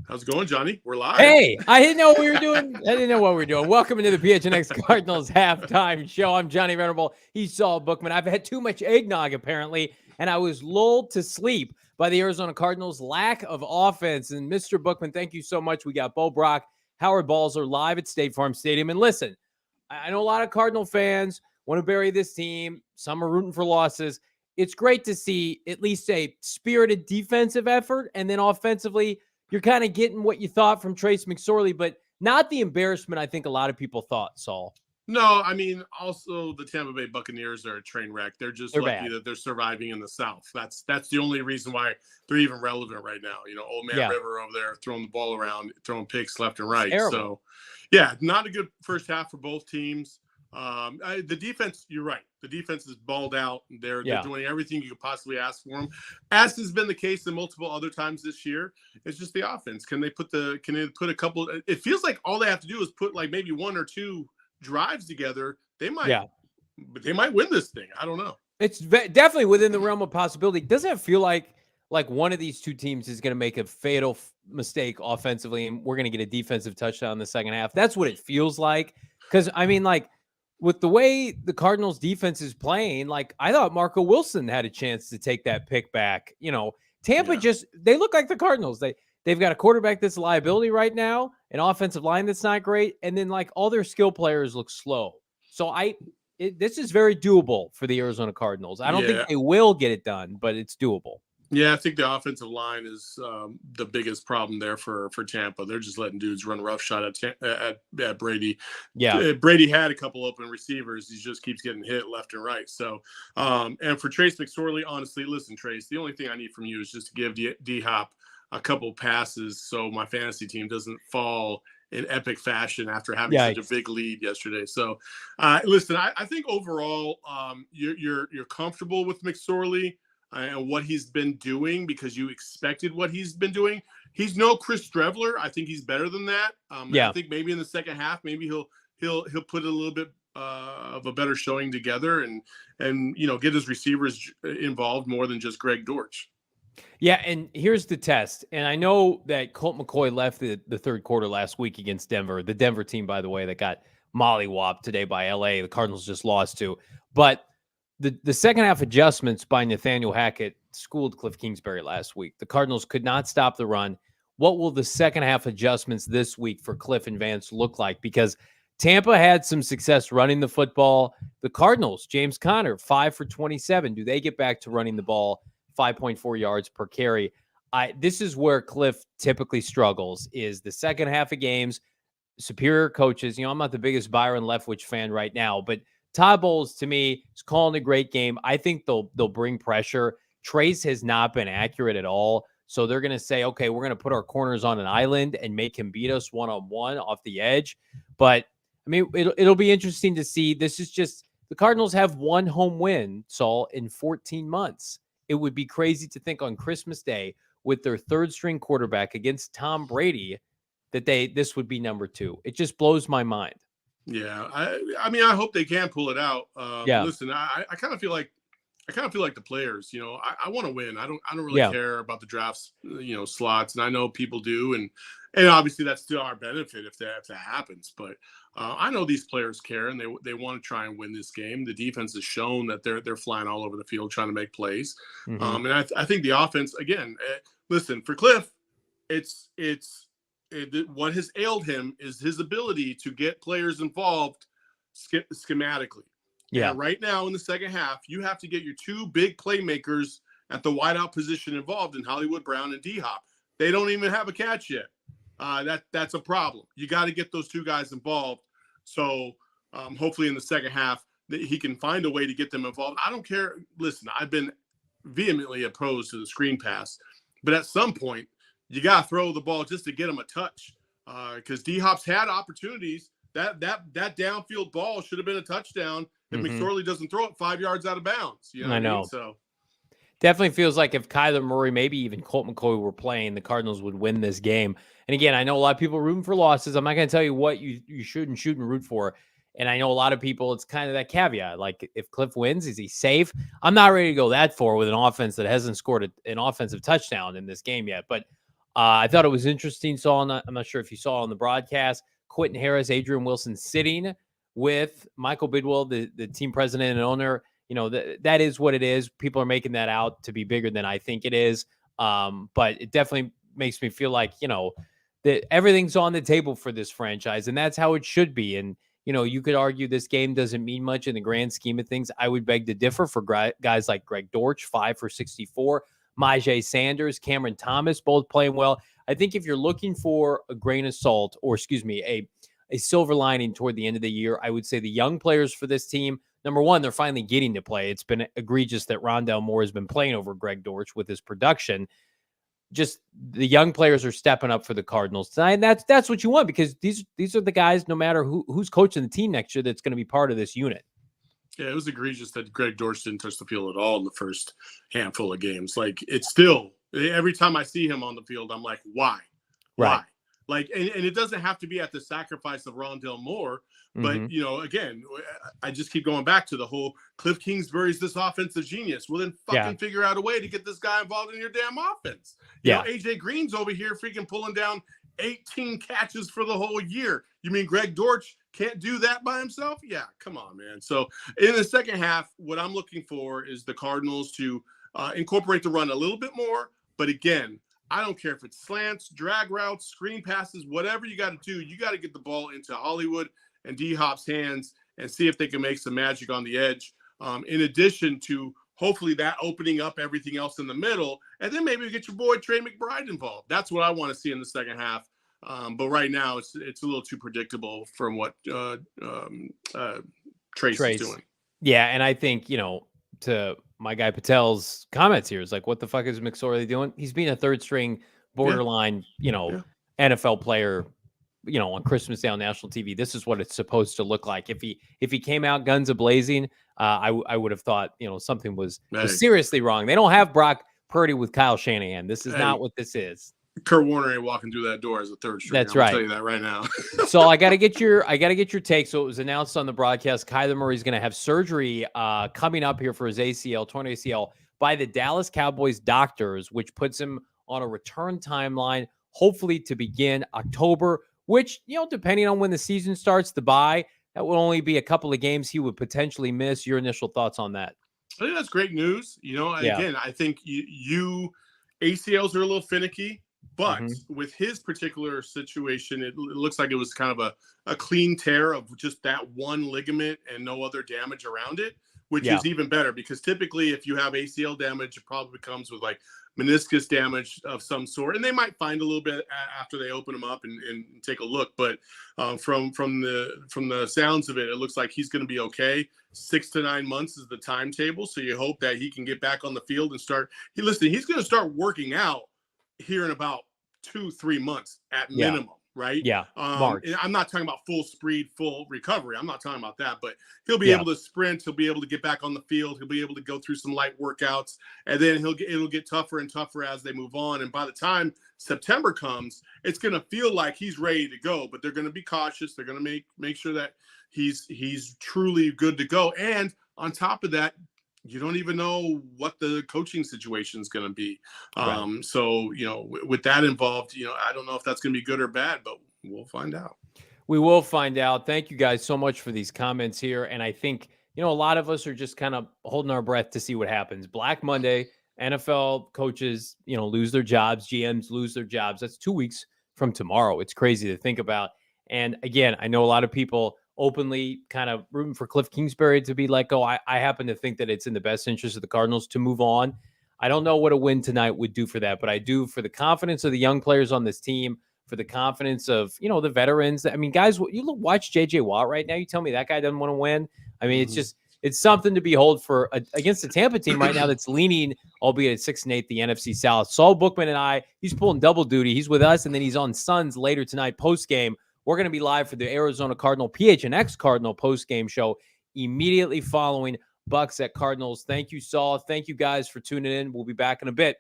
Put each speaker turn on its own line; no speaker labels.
How's it going, Johnny? We're live.
Hey, I didn't know what we were doing. I didn't know what we were doing. Welcome into the PHNX Cardinals halftime show. I'm Johnny Venerable. He's Saul Bookman. I've had too much eggnog, apparently, and I was lulled to sleep by the Arizona Cardinals' lack of offense. And Mr. Bookman, thank you so much. We got Bo Brock, Howard Balzer live at State Farm Stadium. And listen, I know a lot of Cardinal fans want to bury this team. Some are rooting for losses. It's great to see at least a spirited defensive effort, and then offensively, you're kind of getting what you thought from Trace McSorley, but not the embarrassment I think a lot of people thought, Saul.
No, I mean, also the Tampa Bay Buccaneers are a train wreck. They're just lucky
bad.
that they're surviving in the South. That's the only reason why they're even relevant right now. You know, old man River over there throwing the ball around, throwing picks left and right. So, yeah, not a good first half for both teams. The defense, you're right. The defense is balled out. They're doing everything you could possibly ask for them, as has been the case in multiple other times this year. It's just the offense. Can they put a couple? It feels like all they have to do is put like maybe one or two drives together. They might win this thing. I don't know.
It's definitely within the realm of possibility. Doesn't it feel like one of these two teams is going to make a fatal mistake offensively, and we're going to get a defensive touchdown in the second half? That's what it feels like. Because I mean, like, with the way the Cardinals defense is playing, like, I thought Marco Wilson had a chance to take that pick back. You know, Tampa they look like the Cardinals. They've got a quarterback that's a liability right now, an offensive line that's not great, and then like all their skill players look slow. So this is very doable for the Arizona Cardinals. I don't think they will get it done, but it's doable.
Yeah, I think the offensive line is the biggest problem there for Tampa. They're just letting dudes run roughshod at Brady. Yeah, Brady had a couple open receivers. He just keeps getting hit left and right. So, and for Trace McSorley, honestly, listen, Trace, the only thing I need from you is just to give D-Hop a couple passes so my fantasy team doesn't fall in epic fashion after having such a big lead yesterday. So, listen, I think overall you're comfortable with McSorley and what he's been doing because you expected what he's been doing. He's no Chris Drevler. I think he's better than that. I think maybe in the second half, maybe he'll put a little bit of a better showing together and you know, get his receivers involved more than just Greg Dortch.
Yeah, and here's the test. And I know that Colt McCoy left the third quarter last week against Denver. The Denver team, by the way, that got mollywopped today by LA. The Cardinals just lost to. But the second half adjustments by Nathaniel Hackett schooled Kliff Kingsbury last week. The Cardinals could not stop the run. What will the second half adjustments this week for Kliff and Vance look like? Because Tampa had some success running the football. The Cardinals, James Conner, 5 for 27. Do they get back to running the ball 5.4 yards per carry? This is where Kliff typically struggles, is the second half of games, superior coaches. You know, I'm not the biggest Byron Leftwich fan right now, but Todd Bowles, to me, is calling a great game. I think they'll bring pressure. Trace has not been accurate at all. So they're going to say, okay, we're going to put our corners on an island and make him beat us one-on-one off the edge. But, I mean, it'll be interesting to see. This is just – the Cardinals have one home win, Saul, in 14 months. It would be crazy to think on Christmas Day with their third-string quarterback against Tom Brady that this would be number 2. It just blows my mind.
Yeah, I mean, I hope they can pull it out. Listen, I kind of feel like the players. You know, I want to win. I don't really care about the drafts, you know, slots, and I know people do, and obviously that's to our benefit if that happens. But I know these players care, and they want to try and win this game. The defense has shown that they're flying all over the field trying to make plays, and I think the offense again. Listen, for Kliff, it's. What has ailed him is his ability to get players involved schematically. Yeah. And right now in the second half, you have to get your two big playmakers at the wideout position involved in Hollywood Brown and D-Hop. They don't even have a catch yet. That's a problem. You got to get those two guys involved. So hopefully in the second half that he can find a way to get them involved. I don't care. Listen, I've been vehemently opposed to the screen pass, but at some point, you got to throw the ball just to get him a touch because D-Hop's had opportunities. That downfield ball should have been a touchdown if McSorley doesn't throw it 5 yards out of bounds. You know I know. So
definitely feels like if Kyler Murray, maybe even Colt McCoy were playing, the Cardinals would win this game. And again, I know a lot of people are rooting for losses. I'm not going to tell you what you should and shouldn't root for. And I know a lot of people, it's kind of that caveat. Like, if Kliff wins, is he safe? I'm not ready to go that far with an offense that hasn't scored an offensive touchdown in this game yet. But I thought it was interesting, Saul. I'm not sure if you saw on the broadcast, Quentin Harris, Adrian Wilson sitting with Michael Bidwell, the team president and owner. That is what it is. People are making that out to be bigger than I think it is. But it definitely makes me feel like, that everything's on the table for this franchise, and that's how it should be. And, you could argue this game doesn't mean much in the grand scheme of things. I would beg to differ for guys like Greg Dortch, 5 for 64, Myjai Sanders, Cameron Thomas, both playing well. I think if you're looking for a grain of salt, or a silver lining toward the end of the year, I would say the young players for this team, number one, they're finally getting to play. It's been egregious that Rondale Moore has been playing over Greg Dortch with his production. Just the young players are stepping up for the Cardinals tonight. And that's what you want, because these are the guys, no matter who's coaching the team next year, that's going to be part of this unit.
Yeah, it was egregious that Greg Dortch didn't touch the field at all in the first handful of games. Like, it's still, every time I see him on the field, I'm like, why?
Right.
Why? Like, and it doesn't have to be at the sacrifice of Rondale Moore, but, again, I just keep going back to the whole Kliff Kingsbury's this offensive genius. Well, then fucking figure out a way to get this guy involved in your damn offense. You know, AJ Green's over here freaking pulling down 18 catches for the whole year. You mean Greg Dortch can't do that by himself? Yeah, come on, man. So in the second half, what I'm looking for is the Cardinals to incorporate the run a little bit more. But again, I don't care if it's slants, drag routes, screen passes, whatever you got to do. You got to get the ball into Hollywood and D-Hop's hands and see if they can make some magic on the edge. In addition to hopefully that opening up everything else in the middle, and then maybe get your boy Trey McBride involved. That's what I want to see in the second half. But right now, it's a little too predictable from what Trace is doing.
Yeah, and I think, to my guy Patel's comments here, is like, what the fuck is McSorely doing? He's being a third-string borderline, NFL player, on Christmas Day on national TV. This is what it's supposed to look like. If he came out guns a-blazing, I would have thought, something was seriously wrong. They don't have Brock Purdy with Kyle Shanahan. This is not what this is.
Kurt Warner ain't walking through that door as a third string.
That's right.
I'll tell you that right now.
So I got to get your take. So it was announced on the broadcast, Kyler Murray's going to have surgery coming up here for his torn ACL by the Dallas Cowboys doctors, which puts him on a return timeline, hopefully to begin October, which, depending on when the season starts, the bye, that would only be a couple of games he would potentially miss. Your initial thoughts on that?
I think that's great news. Again, I think you ACLs are a little finicky. But with his particular situation, it looks like it was kind of a clean tear of just that one ligament and no other damage around it, which is even better, because typically if you have ACL damage, it probably comes with like meniscus damage of some sort. And they might find a little bit after they open him up and take a look. But from the sounds of it, it looks like he's going to be okay. 6 to 9 months is the timetable. So you hope that he can get back on the field and start. He's going to start working out here in about 2-3 months at minimum, right?
Yeah.
March. I'm not talking about full speed, full recovery. I'm not talking about that, but he'll be able to sprint. He'll be able to get back on the field. He'll be able to go through some light workouts, and then it'll get tougher and tougher as they move on. And by the time September comes, it's going to feel like he's ready to go, but they're going to be cautious. They're going to make sure that he's truly good to go. And on top of that, you don't even know what the coaching situation is going to be. So, with that involved, I don't know if that's going to be good or bad, but we'll find out.
We will find out. Thank you guys so much for these comments here. And I think, a lot of us are just kind of holding our breath to see what happens. Black Monday, NFL coaches, lose their jobs. GMs lose their jobs. That's 2 weeks from tomorrow. It's crazy to think about. And again, I know a lot of people openly kind of rooting for Kliff Kingsbury to be let go. I happen to think that it's in the best interest of the Cardinals to move on. I don't know what a win tonight would do for that, but I do for the confidence of the young players on this team, for the confidence of, the veterans. I mean, guys, you watch J.J. Watt right now. You tell me that guy doesn't want to win. I mean, it's something to behold for against the Tampa team right now that's leaning, albeit at 6-8, the NFC South. Saul Bookman and he's pulling double duty. He's with us, and then he's on Suns later tonight post-game. We're going to be live for the Arizona Cardinal PHNX Cardinal post-game show immediately following Bucs at Cardinals. Thank you, Saul. Thank you guys for tuning in. We'll be back in a bit.